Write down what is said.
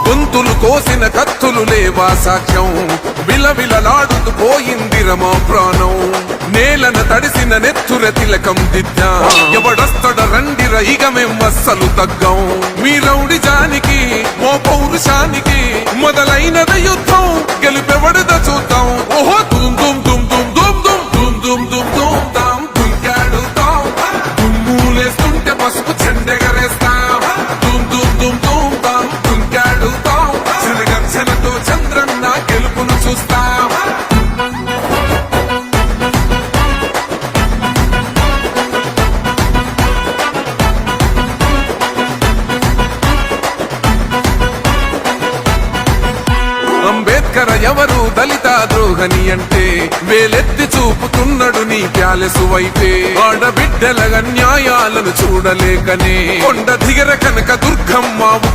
గొంతులు కోసిన కత్తులు లేవా సాక్ష్యం, విలవిలలాడుతూ పోయిందిరమా ప్రాణం. నేలను తడిసిన నెత్తుర తిలకం దిద్దా, ఎవడొస్తడ రండిర ఇక మేం అస్సలు తగ్గం. మీ రౌడి జానికి మో పౌరుషానికి మొదలైనద యుద్ధం, గెలుపెవడద చూద్దాం. ఓహో దుమ్ దుమ్ దుమ్ దుమ్ దుమ్ దుమ్ దుమ్ దుమ్ దుమ్ దుమ్ తాం దుంకాడుతాం. దుమ్ములేస్తుంటే పసుపు చెండెగరేస్తాం. దుమ్ దుమ్ దుమ్ దుమ్ తాం దుంకాడుతాం. శనగర్చనతో చంద్రన్న గెలుపును చూస్తాం. అంబేద్కర్ ఎవరు దళిత ద్రోహని అంటే, వేలెత్తి చూపుతున్నాడు నీ ప్యాలెసు వైపే. ఆడబిడ్డల న్యాయాలను చూడలేకనే కొండ దిగర కనక దుర్గమ్మ